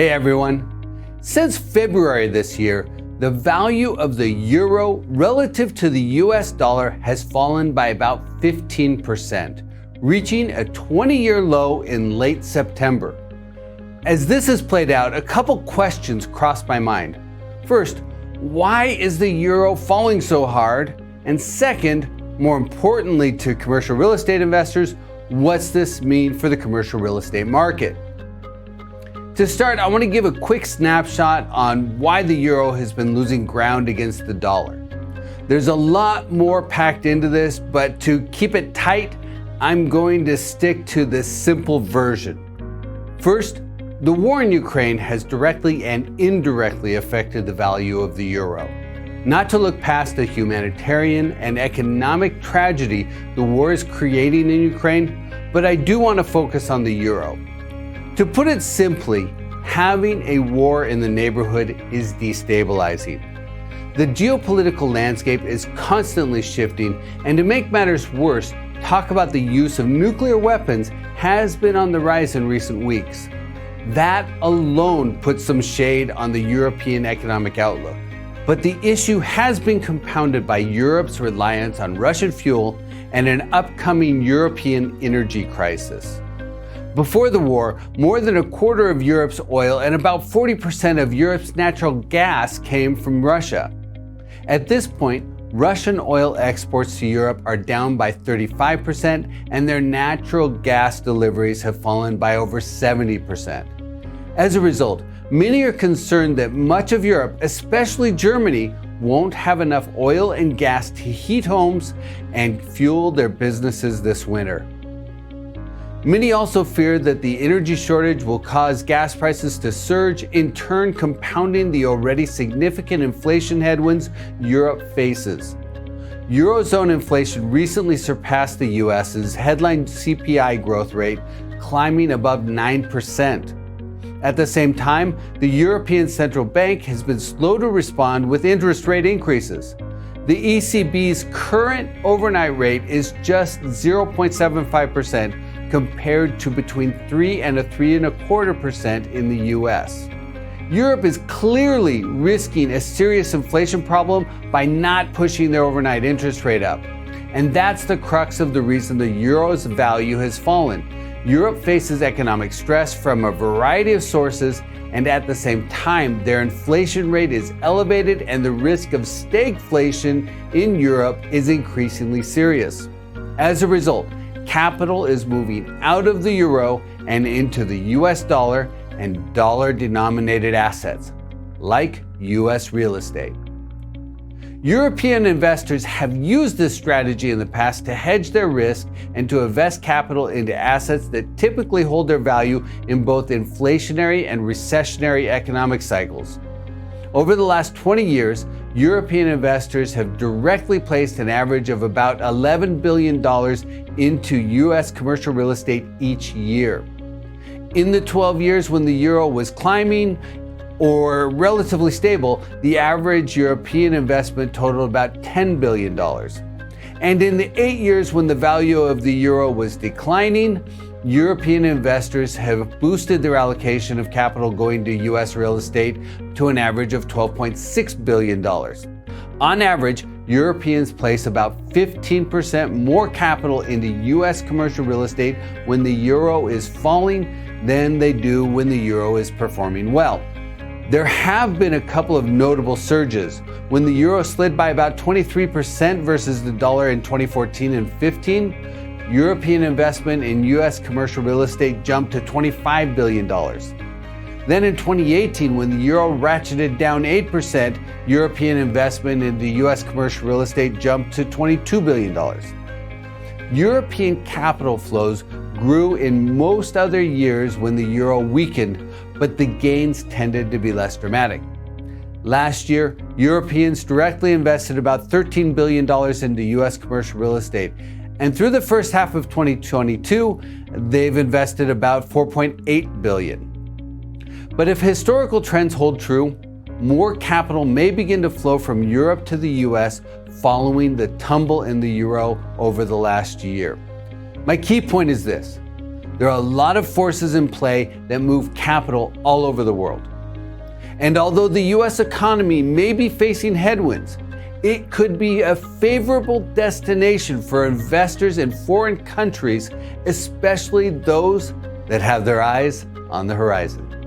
Hey everyone. Since February this year, the value of the euro relative to the US dollar has fallen by about 15%, reaching a 20-year low in late September. As this has played out, a couple questions crossed my mind. First, why is the euro falling so hard? And second, more importantly to commercial real estate investors, what's this mean for the commercial real estate market? To start, I want to give a quick snapshot on why the euro has been losing ground against the dollar. There's a lot more packed into this, but to keep it tight, I'm going to stick to this simple version. First, the war in Ukraine has directly and indirectly affected the value of the euro. Not to look past the humanitarian and economic tragedy the war is creating in Ukraine, but I do want to focus on the euro. To put it simply, having a war in the neighborhood is destabilizing. The geopolitical landscape is constantly shifting, and to make matters worse, talk about the use of nuclear weapons has been on the rise in recent weeks. That alone puts some shade on the European economic outlook. But the issue has been compounded by Europe's reliance on Russian fuel and an upcoming European energy crisis. Before the war, more than a quarter of Europe's oil and about 40% of Europe's natural gas came from Russia. At this point, Russian oil exports to Europe are down by 35%, and their natural gas deliveries have fallen by over 70%. As a result, many are concerned that much of Europe, especially Germany, won't have enough oil and gas to heat homes and fuel their businesses this winter. Many also fear that the energy shortage will cause gas prices to surge, in turn compounding the already significant inflation headwinds Europe faces. Eurozone inflation recently surpassed the US's headline CPI growth rate, climbing above 9%. At the same time, the European Central Bank has been slow to respond with interest rate increases. The ECB's current overnight rate is just 0.75%, compared to between 3 and 3.25% in the US. Europe is clearly risking a serious inflation problem by not pushing their overnight interest rate up. And that's the crux of the reason the euro's value has fallen. Europe faces economic stress from a variety of sources, and at the same time, their inflation rate is elevated and the risk of stagflation in Europe is increasingly serious. As a result, capital is moving out of the euro and into the US dollar and dollar-denominated assets, like US real estate. European investors have used this strategy in the past to hedge their risk and to invest capital into assets that typically hold their value in both inflationary and recessionary economic cycles. Over the last 20 years, European investors have directly placed an average of about $11 billion into US commercial real estate each year. In the 12 years when the euro was climbing or relatively stable, the average European investment totaled about $10 billion. And in the 8 years when the value of the euro was declining, European investors have boosted their allocation of capital going to US real estate to an average of $12.6 billion. On average, Europeans place about 15% more capital into US commercial real estate when the euro is falling than they do when the euro is performing well. There have been a couple of notable surges. When the euro slid by about 23% versus the dollar in 2014 and 15, European investment in US commercial real estate jumped to $25 billion. Then in 2018, when the euro ratcheted down 8%, European investment in the US commercial real estate jumped to $22 billion. European capital flows grew in most other years when the euro weakened, but the gains tended to be less dramatic. Last year, Europeans directly invested about $13 billion into US commercial real estate. And through the first half of 2022, they've invested about $4.8 billion. But if historical trends hold true, more capital may begin to flow from Europe to the US following the tumble in the euro over the last year. My key point is this: There are a lot of forces in play that move capital all over the world. And although the US economy may be facing headwinds, it could be a favorable destination for investors in foreign countries, especially those that have their eyes on the horizon.